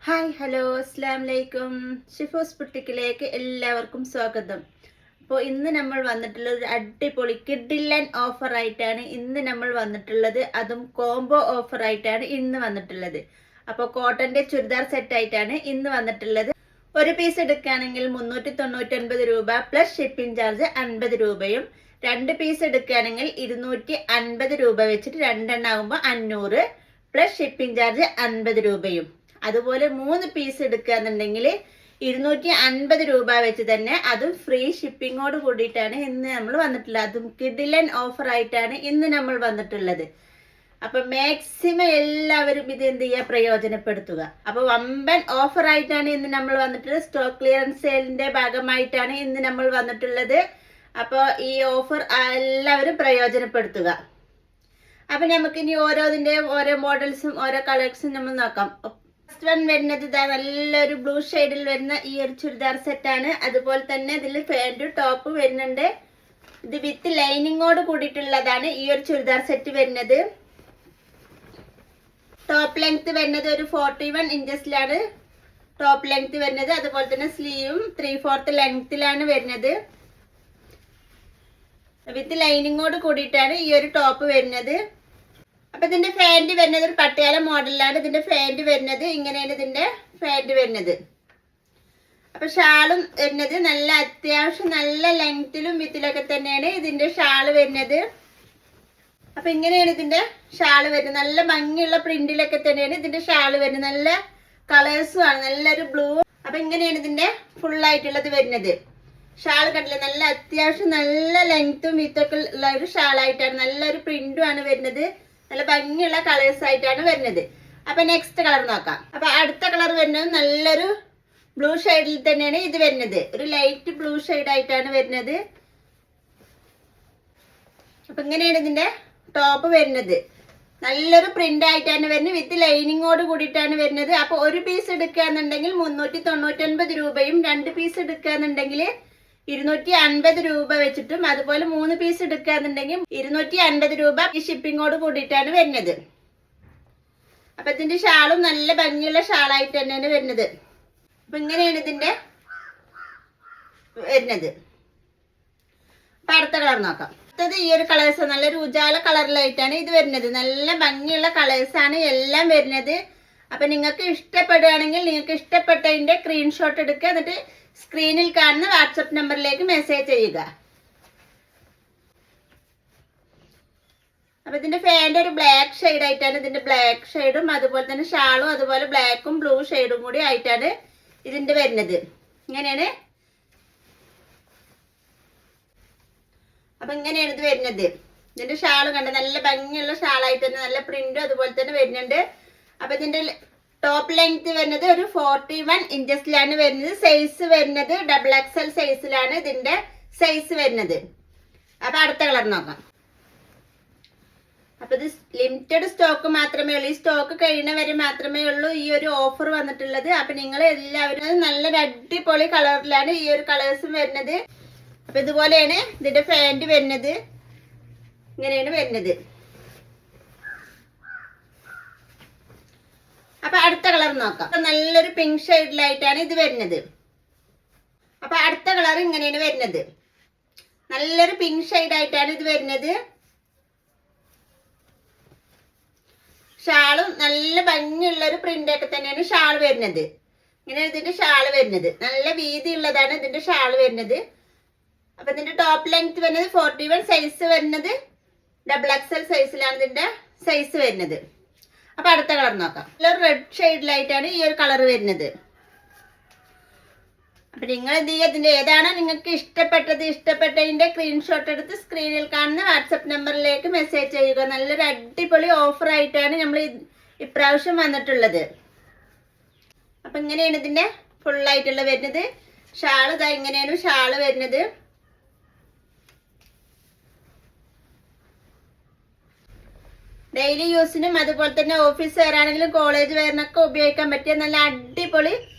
Hi hello അസ്സാം വലൈക്കും. ഷിഫോസ് ബുട്ടിക്കിലേക്ക് എല്ലാവർക്കും സ്വാഗതം. അപ്പോൾ ഇന്ന് നമ്മൾ വന്നിട്ടുള്ളത് ഒരു അടിപൊളി കിഡിലൻ ഓഫർ ആയിട്ടാണ് ഇന്ന് നമ്മൾ വന്നിട്ടുള്ളത്. അതും കോംബോ ഓഫർ ആയിട്ടാണ് ഇന്ന് വന്നിട്ടുള്ളത്. അപ്പോൾ കോട്ടന്റെ ചുരിദാർ സെറ്റ് ആയിട്ടാണ് ഇന്ന് വന്നിട്ടുള്ളത്. ഒരു പീസ് എടുക്കുകയാണെങ്കിൽ 399 രൂപ പ്ലസ് ഷിപ്പിംഗ് ചാർജ് 50 രൂപയും, 2 പീസ് എടുക്കുകയാണെങ്കിൽ 250 രൂപ വെച്ചിട്ട് രണ്ടെണ്ണാകുമ്പോൾ 500 പ്ലസ് ഷിപ്പിംഗ് ചാർജ് 50 രൂപയും. അതുപോലെ 3 പീസ് എടുക്കുകയെന്നുണ്ടെങ്കിൽ 250 രൂപ വെച്ച് തന്നെ അതും ഫ്രീ ഷിപ്പിങ്ങോട് കൂടിയിട്ടാണ് ഇന്ന് നമ്മൾ വന്നിട്ടുള്ളത്. അതും കിഡിലൻ ഓഫർ ആയിട്ടാണ് ഇന്ന് നമ്മൾ വന്നിട്ടുള്ളത്. അപ്പൊ മാക്സിമം എല്ലാവരും ഇത് എന്ത് ചെയ്യുക, പ്രയോജനപ്പെടുത്തുക. അപ്പൊ വമ്പൻ ഓഫർ ആയിട്ടാണ് ഇന്ന് നമ്മൾ വന്നിട്ടുള്ളത്. സ്റ്റോക്ക് ക്ലിയറൻസ് സെയിലിന്റെ ഭാഗമായിട്ടാണ് ഇന്ന് നമ്മൾ വന്നിട്ടുള്ളത്. അപ്പോൾ ഈ ഓഫർ എല്ലാവരും പ്രയോജനപ്പെടുത്തുക. അപ്പൊ നമുക്ക് ഇനി ഓരോ മോഡൽസും ഓരോ കളേഴ്സും നമ്മൾ നോക്കാം. ഫസ്റ്റ് വൺ വരുന്നത് ഇതാ നല്ലൊരു ബ്ലൂ ഷെയ്ഡിൽ വരുന്ന ഈ ഒരു ചുരിദാർ സെറ്റാണ്. അതുപോലെ തന്നെ ഇതിൽ പാൻറ്റും ടോപ്പ് വരുന്നുണ്ട്. ഇത് വിത്ത് ലൈനിങ്ങോട് കൂടിയിട്ടുള്ളതാണ് ഈ ഒരു ചുരിദാർ സെറ്റ് വരുന്നത്. ടോപ്പ് ലെങ്ത് വരുന്നത് ഒരു 41 ഇഞ്ചസിലാണ് ടോപ്പ് ലെങ്ത് വരുന്നത്. അതുപോലെ തന്നെ സ്ലീവും 3/4 ലെങ്ത്തിലാണ് വരുന്നത്. വിത്ത് ലൈനിങ്ങോട് കൂടിയിട്ടാണ് ഈ ഒരു ടോപ്പ് വരുന്നത്. അപ്പൊ ഇതിന്റെ ഫാന്റ് വരുന്നത് ഒരു പട്ടിയാല മോഡലിലാണ് ഇതിന്റെ ഫാന്റ് വരുന്നത്. ഇങ്ങനെയാണ് ഇതിന്റെ ഫാന്റ് വരുന്നത്. അപ്പൊ ഷാളും വരുന്നത് നല്ല അത്യാവശ്യം നല്ല ലെങ്ത്തിലും വിത്തിലൊക്കെ തന്നെയാണ് ഇതിന്റെ ഷാള് വരുന്നത്. അപ്പൊ ഇങ്ങനെയാണ് ഇതിന്റെ ഷാള് വരുന്നത്. നല്ല ഭംഗിയുള്ള പ്രിന്റിലൊക്കെ തന്നെയാണ് ഇതിന്റെ ഷാള് വരുന്നത്. നല്ല കളേഴ്സും ആണ്, നല്ലൊരു ബ്ലൂ. അപ്പൊ ഇങ്ങനെയാണ് ഇതിന്റെ ഫുൾ ആയിട്ടുള്ളത് വരുന്നത്. ഷാള് കണ്ടില്ല, നല്ല അത്യാവശ്യം നല്ല ലെങ്ത്തും വിത്തൊക്കെ ഉള്ള ഒരു ഷാളായിട്ടാണ്. നല്ലൊരു പ്രിന്റും ആണ് വരുന്നത്. നല്ല ഭംഗിയുള്ള കളേഴ്സ് ആയിട്ടാണ് വരുന്നത്. അപ്പൊ നെക്സ്റ്റ് കളർ നോക്കാം. അപ്പൊ അടുത്ത കളർ വരുന്നത് നല്ലൊരു ബ്ലൂ ഷെയ്ഡിൽ തന്നെയാണ് ഇത് വരുന്നത്. ഒരു ലൈറ്റ് ബ്ലൂ ഷെയ്ഡ് ആയിട്ടാണ് വരുന്നത്. അപ്പൊ ഇങ്ങനെയാണ് ഇതിന്റെ ടോപ്പ് വരുന്നത്. നല്ലൊരു പ്രിന്റ് ആയിട്ടാണ് വരുന്നത്. വിത്ത് ലൈനിങ്ങോട് കൂടിയിട്ടാണ് വരുന്നത്. അപ്പൊ ഒരു പീസ് എടുക്കുകയാണെന്നുണ്ടെങ്കിൽ 399 രൂപയും, 2 പീസ് എടുക്കുകയാണെന്നുണ്ടെങ്കിൽ 250 രൂപ വെച്ചിട്ടും, അതുപോലെ 3 പീസ് എടുക്കുകയാണെന്നുണ്ടെങ്കിൽ 250 രൂപ ഈ ഷിപ്പിങ്ങോട് കൂടിയിട്ടാണ് വരുന്നത്. അപ്പൊ ഇതിന്റെ ഷാളും നല്ല ഭംഗിയുള്ള ഷാളായിട്ട് തന്നെയാണ് വരുന്നത്. അപ്പൊ ഇങ്ങനെയാണ് ഇതിന്റെ വരുന്നത്. അപ്പൊ അടുത്ത കളർ നോക്കാം. അടുത്തത് ഈ ഒരു കളേഴ്സ് നല്ലൊരു ഉജാല കളറിലായിട്ടാണ് ഇത് വരുന്നത്. നല്ല ഭംഗിയുള്ള കളേഴ്സ് ആണ് എല്ലാം വരുന്നത്. അപ്പൊ നിങ്ങൾക്ക് ഇഷ്ടപ്പെടുകയാണെങ്കിൽ നിങ്ങൾക്ക് ഇഷ്ടപ്പെട്ടതിന്റെ സ്ക്രീൻഷോട്ട് എടുക്കുക, എന്നിട്ട് സ്ക്രീനിൽ കാണുന്ന വാട്സപ്പ് നമ്പറിലേക്ക് മെസ്സേജ് ചെയ്യുക. അപ്പൊ ഇതിന്റെ ഫാന്റ് ഒരു ബ്ലാക്ക് ഷെയ്ഡ് ആയിട്ടാണ്. ഇതിന്റെ ബ്ലാക്ക് ഷെയ്ഡും അതുപോലെ തന്നെ ഷാളും അതുപോലെ ബ്ലാക്കും ബ്ലൂ ഷെയ്ഡും കൂടി ആയിട്ടാണ് ഇതിന്റെ വരുന്നത്. ഇങ്ങനെയാണ്. അപ്പൊ ഇങ്ങനെയാണ് ഇത് വരുന്നത്. ഇതിന്റെ ഷാള് കണ്ട നല്ല ഭംഗിയുള്ള ഷാളായിട്ട് തന്നെ നല്ല പ്രിന്റും അതുപോലെ തന്നെ വരുന്നുണ്ട്. അപ്പൊ ഇതിന്റെ ടോപ്പ് ലെങ്ത് വരുന്നത് ഒരു 41 ഇഞ്ചസിലാണ് വരുന്നത്. സൈസ് വരുന്നത് XXL സൈസിലാണ് ഇതിന്റെ സൈസ് വരുന്നത്. അപ്പൊ അടുത്ത കളർ നോക്കാം. അപ്പൊ ഇത് ലിമിറ്റഡ് സ്റ്റോക്ക് മാത്രമേ ഉള്ളൂ. ഈ സ്റ്റോക്ക് കഴിയുന്ന വരെ മാത്രമേ ഉള്ളൂ ഈ ഒരു ഓഫർ വന്നിട്ടുള്ളത്. അപ്പൊ നിങ്ങൾ എല്ലാവരും നല്ലൊരു അടിപൊളി കളറിലാണ് ഈ ഒരു കളേഴ്സും വരുന്നത്. അപ്പൊ ഇതുപോലെയാണ് ഇതിന്റെ പാന്റ് വരുന്നത്. ഇങ്ങനെയാണ് വരുന്നത്. അപ്പൊ അടുത്ത കളർ നോക്കാം. നല്ലൊരു പിങ്ക് ഷെയ്ഡിലായിട്ടാണ് ഇത് വരുന്നത്. അപ്പൊ അടുത്ത കളർ ഇങ്ങനെയാണ് വരുന്നത്. നല്ലൊരു പിങ്ക് ഷെയ്ഡ് ആയിട്ടാണ് ഇത് വരുന്നത്. ഷാളും നല്ല ഭംഗിയുള്ള ഒരു പ്രിന്റ് ഒക്കെ തന്നെയാണ് ഷാൾ വരുന്നത്. ഇങ്ങനെയാണ് ഇതിന്റെ ഷാള് വരുന്നത്. നല്ല വീതി ഉള്ളതാണ് ഇതിന്റെ ഷാള് വരുന്നത്. അപ്പൊ ഇതിന്റെ ടോപ്പ് ലെങ്ത് വരുന്നത് 41 സൈസ് വരുന്നത് XXL സൈസിലാണ് ഇതിന്റെ സൈസ് വരുന്നത്. അപ്പൊ അടുത്ത കളർ നോക്കാം. നല്ലൊരു റെഡ് ഷെയ്ഡിലായിട്ടാണ് ഈ ഒരു കളർ വരുന്നത്. അപ്പൊ നിങ്ങൾ എന്ത് ചെയ്യുക, ഇതിന്റെ ഏതാണോ നിങ്ങൾക്ക് ഇഷ്ടപ്പെട്ടതിന്റെ സ്ക്രീൻഷോട്ട് എടുത്ത് സ്ക്രീനിൽ കാണുന്ന വാട്സപ്പ് നമ്പറിലേക്ക് മെസ്സേജ് ചെയ്യുക. നല്ലൊരു അടിപൊളി ഓഫർ ആയിട്ടാണ് നമ്മൾ ഇപ്രാവശ്യം വന്നിട്ടുള്ളത്. അപ്പൊ ഇങ്ങനെയാണ് ഇതിന്റെ ഫുൾ ആയിട്ടുള്ള വരുന്നത്. ഷാള് ഇതാ ഇങ്ങനെയാണ് ഷാള് വരുന്നത്. ഡെയിലി യൂസിനും അതുപോലെ തന്നെ ഓഫീസ് വെയറാണെങ്കിലും കോളേജ് വെയറിനൊക്കെ ഉപയോഗിക്കാൻ പറ്റിയ നല്ല അടിപൊളി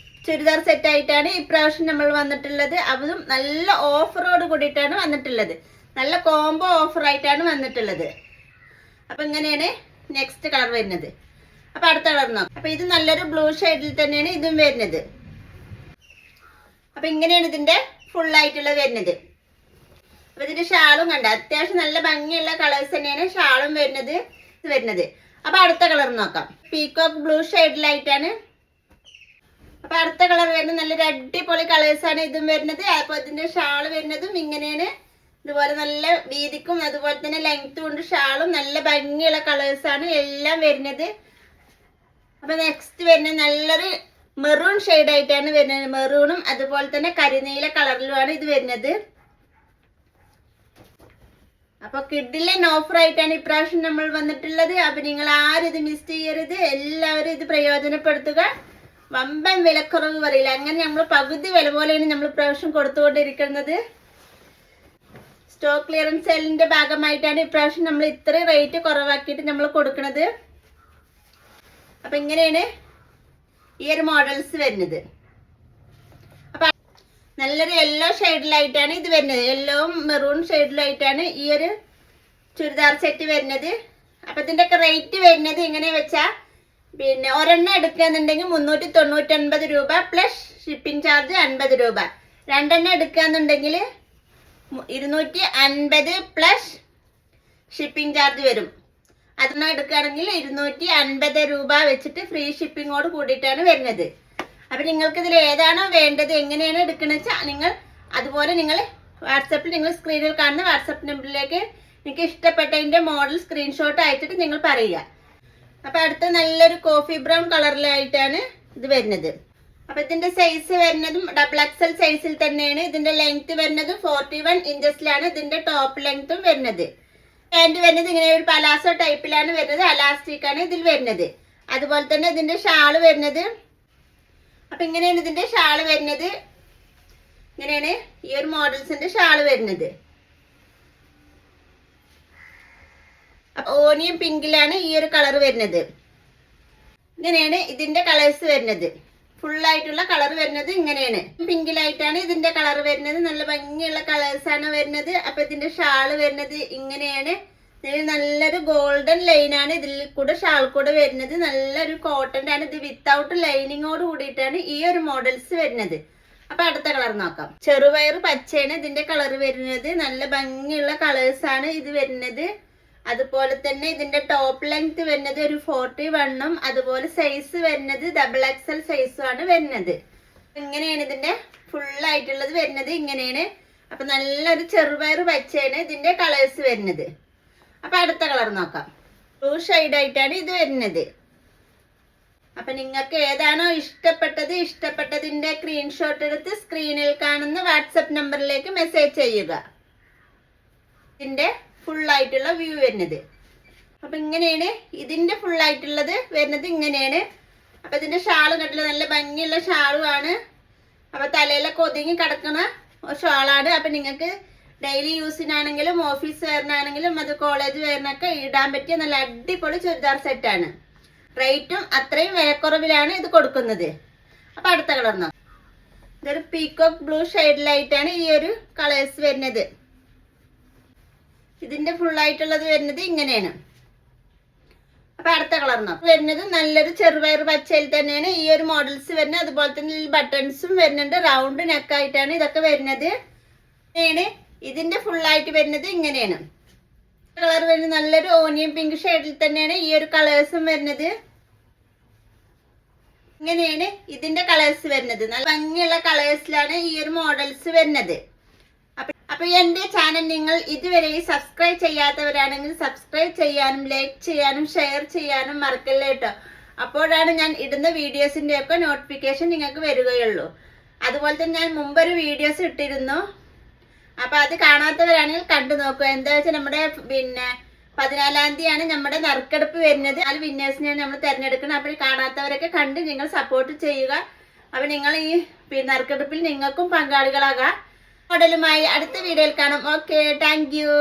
ചുരിദാർ സെറ്റ് ആയിട്ടാണ് ഇപ്രാവശ്യം നമ്മൾ വന്നിട്ടുള്ളത്. അതും നല്ല ഓഫറോട് കൂടിയിട്ടാണ് വന്നിട്ടുള്ളത്. നല്ല കോംബോ ഓഫർ ആയിട്ടാണ് വന്നിട്ടുള്ളത്. അപ്പൊ ഇങ്ങനെയാണ് നെക്സ്റ്റ് കളർ വരുന്നത്. അപ്പൊ അടുത്ത കളർ നോക്കാം. അപ്പൊ ഇത് നല്ലൊരു ബ്ലൂ ഷെയ്ഡിൽ തന്നെയാണ് ഇതും വരുന്നത്. അപ്പൊ ഇങ്ങനെയാണ് ഇതിന്റെ ഫുൾ ആയിട്ടുള്ളത് വരുന്നത്. അപ്പൊ ഇതിന്റെ ഷാളും കണ്ട അത്യാവശ്യം നല്ല ഭംഗിയുള്ള കളേഴ്സ് തന്നെയാണ് ഷാളും വരുന്നത്. അപ്പൊ അടുത്ത കളർ നോക്കാം. പീകോക്ക് ബ്ലൂ ഷെയ്ഡിലായിട്ടാണ്. അപ്പൊ അടുത്ത കളർ വരുന്നത് നല്ലൊരു അടിപൊളി കളേഴ്സ് ആണ് ഇതും വരുന്നത്. അപ്പൊ ഇതിന്റെ ഷാള് വരുന്നതും ഇങ്ങനെയാണ്. ഇതുപോലെ നല്ല വീതിക്കും അതുപോലെ തന്നെ ലെങ്ത്തും ഉണ്ട്. ഷാളും നല്ല ഭംഗിയുള്ള കളേഴ്സ് ആണ് എല്ലാം വരുന്നത്. അപ്പൊ നെക്സ്റ്റ് വരുന്നത് നല്ലൊരു മെറൂൺ ഷെയ്ഡ് ആയിട്ടാണ് വരുന്നത്. മെറൂണും അതുപോലെ തന്നെ കരിനീല കളറിലുമാണ് ഇത് വരുന്നത്. അപ്പൊ കിഡിലെ ഓഫർ ആയിട്ടാണ് ഇപ്രാവശ്യം നമ്മൾ വന്നിട്ടുള്ളത്. അപ്പൊ നിങ്ങൾ ആരും ഇത് മിസ് ചെയ്യരുത്. എല്ലാവരും ഇത് പ്രയോജനപ്പെടുത്തുക. വമ്പൻ വിലക്കുറവ് പറയില്ല, അങ്ങനെ നമ്മൾ പകുതി വില പോലെയാണ് നമ്മൾ ഇപ്രാവശ്യം കൊടുത്തുകൊണ്ടിരിക്കുന്നത്. സ്റ്റോക്ക് ക്ലിയറൻസ് സെല്ലിന്റെ ഭാഗമായിട്ടാണ് ഇപ്രാവശ്യം നമ്മൾ ഇത്രയും റേറ്റ് കുറവാക്കിയിട്ട് നമ്മൾ കൊടുക്കുന്നത്. അപ്പൊ ഇങ്ങനെയാണ് ഈ ഒരു മോഡൽസ് വരുന്നത്. അപ്പൊ നല്ലൊരു യെല്ലോ ഷെയ്ഡിലായിട്ടാണ് ഇത് വരുന്നത്. യെല്ലോവും മെറൂൺ ഷെയ്ഡിലായിട്ടാണ് ഈ ഒരു ചുരിദാർ സെറ്റ് വരുന്നത്. അപ്പൊ ഇതിന്റെ ഒക്കെ റേറ്റ് വരുന്നത് എങ്ങനെയാ വെച്ചാ, പിന്നെ ഒരെണ്ണം എടുക്കുകയെന്നുണ്ടെങ്കിൽ 399 രൂപ പ്ലസ് ഷിപ്പിംഗ് ചാർജ് 50 രൂപ. രണ്ടെണ്ണം എടുക്കുകയെന്നുണ്ടെങ്കിൽ 250 പ്ലസ് ഷിപ്പിംഗ് ചാർജ് വരും. അതെണ്ണം എടുക്കുകയാണെങ്കിൽ 250 രൂപ വെച്ചിട്ട് ഫ്രീ ഷിപ്പിങ്ങോട് കൂടിയിട്ടാണ് വരുന്നത്. അപ്പൊ നിങ്ങൾക്ക് ഇതിൽ ഏതാണോ വേണ്ടത്, എങ്ങനെയാണ് എടുക്കുന്നത് വെച്ചാൽ നിങ്ങൾ അതുപോലെ നിങ്ങൾ വാട്സപ്പിൽ നിങ്ങൾ സ്ക്രീനിൽ കാണുന്ന വാട്സപ്പ് നമ്പറിലേക്ക് നിങ്ങൾക്ക് ഇഷ്ടപ്പെട്ടതിന്റെ മോഡൽ സ്ക്രീൻഷോട്ട് അയച്ചിട്ട് നിങ്ങൾ പറയുക. അപ്പൊ അടുത്ത നല്ലൊരു കോഫി ബ്രൗൺ കളറിലായിട്ടാണ് ഇത് വരുന്നത്. അപ്പൊ ഇതിന്റെ സൈസ് വരുന്നതും XXL സൈസിൽ തന്നെയാണ്. ഇതിന്റെ ലെങ്ത് വരുന്നതും 41 ഇഞ്ചസിലാണ് ഇതിന്റെ ടോപ്പ് ലെങ്ത്തും വരുന്നത്. പാന്റ് വരുന്നത് ഇങ്ങനെ ഒരു പലാസോ ടൈപ്പിലാണ് വരുന്നത്. അലാസ്റ്റിക് ആണ് ഇതിൽ വരുന്നത്. അതുപോലെ തന്നെ ഇതിന്റെ ഷാള് വരുന്നത്, അപ്പൊ ഇങ്ങനെയാണ് ഇതിന്റെ ഷാള് വരുന്നത്. ഇങ്ങനെയാണ് ഈ ഒരു മോഡൽസിന്റെ ഷാള് വരുന്നത്. അപ്പൊ ഓനിയൻ പിങ്കിലാണ് ഈ ഒരു കളർ വരുന്നത്. ഇങ്ങനെയാണ് ഇതിന്റെ കളേഴ്സ് വരുന്നത്. ഫുൾ ആയിട്ടുള്ള കളർ വരുന്നത് ഇങ്ങനെയാണ്. പിങ്കിലായിട്ടാണ് ഇതിന്റെ കളർ വരുന്നത്. നല്ല ഭംഗിയുള്ള കളേഴ്സ് ആണ് വരുന്നത്. അപ്പൊ ഇതിന്റെ ഷാള് വരുന്നത് ഇങ്ങനെയാണ്. ഇതിൽ നല്ലൊരു ഗോൾഡൻ ലൈൻ ആണ് ഇതിൽ കൂടെ ഷാൾ കൂടെ വരുന്നത്. നല്ലൊരു കോട്ടന്റെ ആണ് ഇത്. വിത്തൗട്ട് ലൈനിങ്ങോട് കൂടിയിട്ടാണ് ഈ ഒരു മോഡൽസ് വരുന്നത്. അപ്പൊ അടുത്ത കളർ നോക്കാം. ചെറുപയർ പച്ചയാണ് ഇതിന്റെ കളർ വരുന്നത്. നല്ല ഭംഗിയുള്ള കളേഴ്സ് ആണ് ഇത് വരുന്നത്. അതുപോലെ തന്നെ ഇതിന്റെ ടോപ്പ് ലെങ്ത് വരുന്നത് ഒരു 41ഉം അതുപോലെ സൈസ് വരുന്നത് XXL സൈസും ആണ് വരുന്നത്. ഇങ്ങനെയാണ് ഇതിന്റെ ഫുൾ ആയിട്ടുള്ളത് വരുന്നത്. ഇങ്ങനെയാണ്. അപ്പൊ നല്ലൊരു ചെറുപയർ പച്ചയാണ് ഇതിന്റെ കളേഴ്സ് വരുന്നത്. അപ്പൊ അടുത്ത കളർ നോക്കാം. ബ്ലൂ ഷെയ്ഡ് ആയിട്ടാണ് ഇത് വരുന്നത്. അപ്പൊ നിങ്ങൾക്ക് ഏതാണോ ഇഷ്ടപ്പെട്ടതിന്റെ സ്ക്രീൻഷോട്ട് എടുത്ത് സ്ക്രീനിൽ കാണുന്ന വാട്സപ്പ് നമ്പറിലേക്ക് മെസ്സേജ് ചെയ്യുക. ഇതിന്റെ ഫുൾ ആയിട്ടുള്ള വ്യൂ വരുന്നത്. അപ്പൊ ഇങ്ങനെയാണ് ഇതിന്റെ ഫുൾ ആയിട്ടുള്ളത് വരുന്നത്. ഇങ്ങനെയാണ്. അപ്പൊ ഇതിന്റെ ഷാള് കണ്ടില്ല, നല്ല ഭംഗിയുള്ള ഷാളുമാണ്. അപ്പൊ തലയിലൊക്കെ ഒതുങ്ങി കിടക്കുന്ന ഷാളാണ്. അപ്പൊ നിങ്ങൾക്ക് ഡെയിലി യൂസിനാണെങ്കിലും ഓഫീസ് വെയറിനാണെങ്കിലും അത് കോളേജ് വെയറിനൊക്കെ ഇടാൻ പറ്റിയ നല്ല അടിപൊളി ചുരിദാർ സെറ്റാണ്. റേറ്റും അത്രയും വിലക്കുറവിലാണ് ഇത് കൊടുക്കുന്നത്. അപ്പൊ അടുത്ത കളർ നോക്കാം. ഇതൊരു പീകോക്ക് ബ്ലൂ ഷെയ്ഡിലായിട്ടാണ് ഈ ഒരു കളേഴ്സ് വരുന്നത്. ഇതിന്റെ ഫുൾ ആയിട്ടുള്ളത് വരുന്നത് ഇങ്ങനെയാണ്. അപ്പൊ അടുത്ത കളർ നോക്കാം. വരുന്നത് നല്ലൊരു ചെറുപയർ പച്ചയിൽ തന്നെയാണ് ഈ ഒരു മോഡൽസ് വരുന്നത്. അതുപോലെ തന്നെ ബട്ടൺസും വരുന്നുണ്ട്. റൗണ്ട് നെക്കായിട്ടാണ് ഇതൊക്കെ വരുന്നത്. ഇതിന്റെ ഫുൾ ആയിട്ട് വരുന്നത് ഇങ്ങനെയാണ്. കളർ വരുന്നത് നല്ലൊരു ഓനിയൻ പിങ്ക് ഷെയ്ഡിൽ തന്നെയാണ് ഈ ഒരു കളേഴ്സും വരുന്നത്. ഇങ്ങനെയാണ് ഇതിന്റെ കളേഴ്സ് വരുന്നത്. നല്ല ഭംഗിയുള്ള കളേഴ്സിലാണ് ഈ ഒരു മോഡൽസ് വരുന്നത്. അപ്പൊ എന്റെ ചാനൽ നിങ്ങൾ ഇതുവരെ സബ്സ്ക്രൈബ് ചെയ്യാത്തവരാണെങ്കിൽ സബ്സ്ക്രൈബ് ചെയ്യാനും ലൈക്ക് ചെയ്യാനും ഷെയർ ചെയ്യാനും മറക്കല്ലേ കേട്ടോ. അപ്പോഴാണ് ഞാൻ ഇടുന്ന വീഡിയോസിന്റെ ഒക്കെ നോട്ടിഫിക്കേഷൻ നിങ്ങൾക്ക് വരികയുള്ളൂ. അതുപോലെ തന്നെ ഞാൻ മുമ്പൊരു വീഡിയോസ് ഇട്ടിരുന്നു. അപ്പൊ അത് കാണാത്തവരാണെങ്കിൽ കണ്ടു നോക്കുക. എന്താ വെച്ചാൽ നമ്മുടെ 14-ാം തീയതിയാണ് നമ്മുടെ നറുക്കെടുപ്പ് വരുന്നത്. അത് വിന്നേഴ്സിനെയാണ് നമ്മൾ തിരഞ്ഞെടുക്കുന്നത്. അപ്പോൾ കാണാത്തവരൊക്കെ കണ്ട് നിങ്ങൾ സപ്പോർട്ട് ചെയ്യുക. അപ്പൊ നിങ്ങൾ ഈ നറുക്കെടുപ്പിൽ നിങ്ങൾക്കും പങ്കാളികളാകാം. മോഡലുമായി അടുത്ത വീഡിയോയിൽ കാണാം. Okay, thank you.